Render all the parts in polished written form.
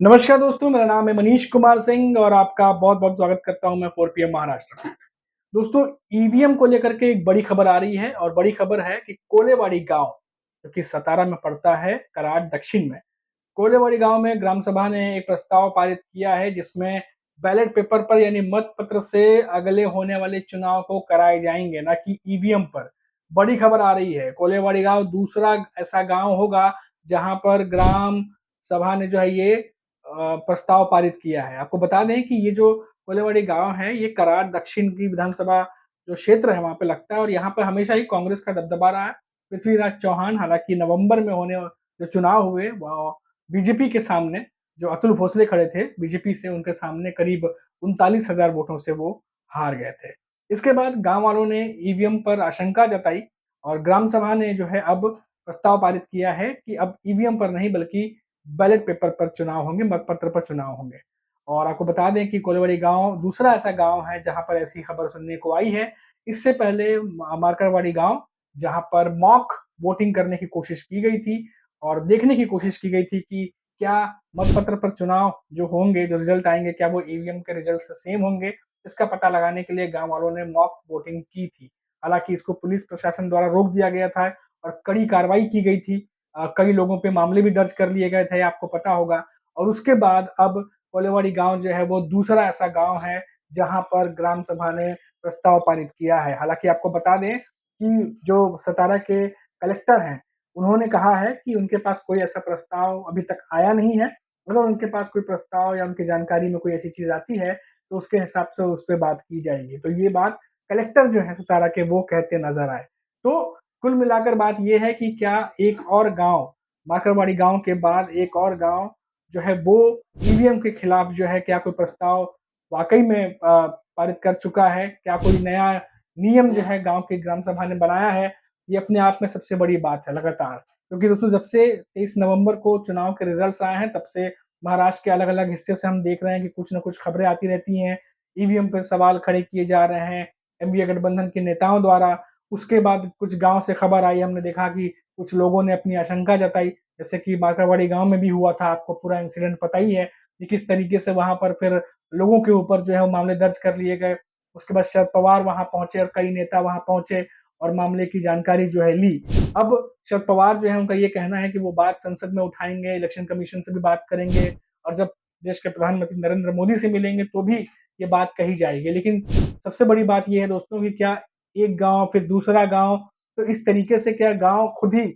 नमस्कार दोस्तों, मेरा नाम है मनीष कुमार सिंह और आपका बहुत-बहुत स्वागत करता हूं मैं 4 पीएम महाराष्ट्र में। दोस्तों, ईवीएम को लेकर के एक बड़ी खबर आ रही है और बड़ी खबर है कि कोलेवाड़ी गाँव, जो कि सतारा में पड़ता है, कराड दक्षिण में। कोलेवाड़ी गाँव में ग्राम सभा ने एक प्रस्ताव पारित किया है जिसमें बैलेट पेपर पर यानी मत पत्र से अगले होने वाले चुनाव को कराए जाएँगे, ना कि ईवीएम पर। बड़ी खबर आ रही है, कोलेवाड़ी गाँव दूसरा ऐसा गाँव होगा जहाँ पर ग्राम सभा ने जो है ये प्रस्ताव पारित किया है। आपको बता दें कि ये जो कोलेवाड़ी गाँव है, ये कराड दक्षिण की विधानसभा जो क्षेत्र है, वहाँ पे लगता है और यहाँ पे हमेशा ही कांग्रेस का दबदबा रहा है। पृथ्वीराज चौहान हालाँकि नवंबर में होने जो चुनाव हुए, वो बीजेपी के सामने जो अतुल भोसले खड़े थे, बीजेपी से उनके सामने करीब 39,000 वोटों से वो हार गए थे। इसके बाद गाँव वालों ने ईवीएम पर आशंका जताई और ग्राम सभा ने जो है अब प्रस्ताव पारित किया है कि अब ईवीएम पर नहीं बल्कि बैलेट पेपर पर चुनाव होंगे, मतपत्र पर चुनाव होंगे। और आपको बता दें कि कोलेवाड़ी गाँव दूसरा ऐसा गाँव है जहाँ पर ऐसी खबर सुनने को आई है। इससे पहले मारकड़वाड़ी गाँव, जहाँ पर मॉक वोटिंग करने की कोशिश की गई थी और देखने की कोशिश की गई थी कि क्या मतपत्र पर चुनाव जो होंगे, जो रिज़ल्ट आएँगे, क्या वो ईवीएम के रिज़ल्ट से सेम होंगे? इसका पता लगाने के लिए गाँव वालों ने मॉक वोटिंग की थी। हालाँकि इसको पुलिस प्रशासन द्वारा रोक दिया गया था और कड़ी कार्रवाई की गई थी। कई लोगों पे मामले भी दर्ज कर लिए गए थे, आपको पता होगा। और उसके बाद अब कोलेवाड़ी गाँव जो है वो दूसरा ऐसा गाँव है जहाँ पर ग्राम सभा ने प्रस्ताव पारित किया है। हालाँकि आपको बता दें कि जो सतारा के कलेक्टर हैं, उन्होंने कहा है कि उनके पास कोई ऐसा प्रस्ताव अभी तक आया नहीं है। अगर उनके पास कोई प्रस्ताव या उनकी जानकारी में कोई ऐसी चीज़ आती है, तो उसके हिसाब से उस पे बात की जाएगी। तो ये बात कलेक्टर जो हैं सतारा के वो कहते नज़र आए। तो कुल मिलाकर बात ये है कि क्या एक और गाँव, माकड़वाड़ी गाँव के बाद एक और गाँव जो है वो ईवीएम के खिलाफ जो है क्या कोई प्रस्ताव वाक़ई में पारित कर चुका है? क्या कोई नया नियम जो है गाँव की ग्राम सभा ने बनाया है? ये अपने आप में सबसे बड़ी बात है लगातार। क्योंकि दोस्तों जब से 23 नवंबर को चुनाव के रिज़ल्ट्स आए हैं, तब से महाराष्ट्र के अलग-अलग हिस्से से हम देख रहे हैं कि कुछ न कुछ खबरें आती रहती हैं। ईवीएम पे सवाल खड़े किए जा रहे हैं, एनडीए गठबंधन के नेताओं द्वारा। उसके बाद कुछ गाँव से खबर आई, हमने देखा कि कुछ लोगों ने अपनी आशंका जताई, जैसे कि बाकरवाड़ी गाँव में भी हुआ था, आपको पूरा इंसिडेंट पता ही है कि किस तरीके से वहाँ पर फिर लोगों के ऊपर जो है वो मामले दर्ज कर लिए गए। उसके बाद शरद पवार वहाँ पहुँचे और कई नेता वहाँ पहुँचे और मामले की जानकारी जो है ली। अब शरद पवार जो है उनका ये कहना है कि वो बात संसद में उठाएँगे, इलेक्शन कमीशन से भी बात करेंगे और जब देश के प्रधानमंत्री नरेंद्र मोदी से मिलेंगे तो भी ये बात कही जाएगी। लेकिन सबसे बड़ी बात ये है दोस्तों कि क्या एक गाँव फिर दूसरा गाँव, तो इस तरीके से क्या गाँव खुद ही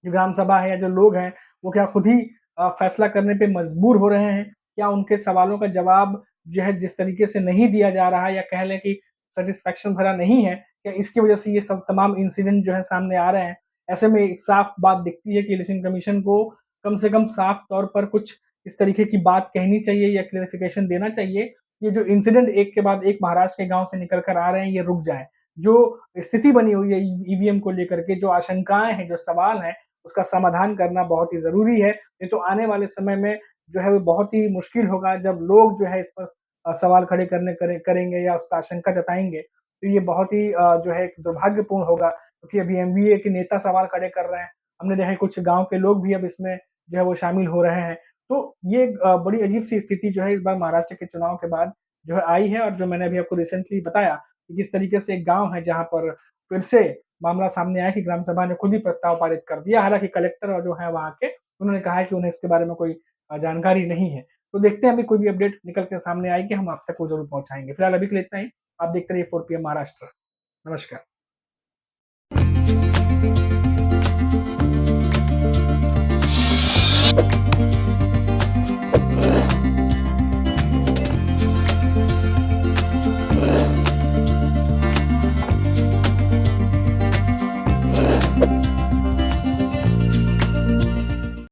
जो ग्राम सभा है या जो लोग हैं, वो क्या खुद ही फैसला करने पे मजबूर हो रहे हैं? क्या उनके सवालों का जवाब जो है जिस तरीके से नहीं दिया जा रहा है या कह लें कि सैटिस्फैक्शन भरा नहीं है, क्या इसकी वजह से ये सब तमाम इंसिडेंट जो है सामने आ रहे हैं? ऐसे में एक साफ बात दिखती है कि इलेक्शन कमीशन को कम से कम साफ तौर पर कुछ इस तरीके की बात कहनी चाहिए या क्लैरिफिकेशन देना चाहिए, ये जो इंसिडेंट एक के बाद एक महाराष्ट्र के गाँव से निकल कर आ रहे हैं, ये रुक जाएँ। जो स्थिति बनी हुई है ईवीएम को लेकर के, जो आशंकाएँ हैं, जो सवाल हैं, उसका समाधान करना बहुत ही ज़रूरी है। नहीं तो आने वाले समय में जो है वो बहुत ही मुश्किल होगा जब लोग जो है इस पर सवाल खड़े करेंगे या उस पर आशंका जताएँगे, तो ये बहुत ही जो है एक दुर्भाग्यपूर्ण होगा क्योंकि अभी एमवीए के नेता सवाल खड़े कर रहे हैं। हमने देखा है कुछ गाँव के लोग भी अब इसमें जो है वो शामिल हो रहे हैं। तो ये बड़ी अजीब-सी स्थिति जो है इस बार महाराष्ट्र के चुनाव के बाद जो है आई है और जो मैंने अभी आपको रिसेंटली बताया कि किस तरीके से एक गाँव है जहाँ पर फिर से मामला सामने आया कि ग्राम सभा ने खुद ही प्रस्ताव पारित कर दिया। हालाँकि कलेक्टर और जो हैं वहाँ के, उन्होंने कहा है कि उन्हें इसके बारे में कोई जानकारी नहीं है। तो देखते हैं अभी कोई भी अपडेट निकल के सामने आएगी, हम आप तक वो ज़रूर पहुँचाएँगे। फिलहाल अभी के लिए इतना ही। आप देखते रहिए 4 पीएम महाराष्ट्र। नमस्कार।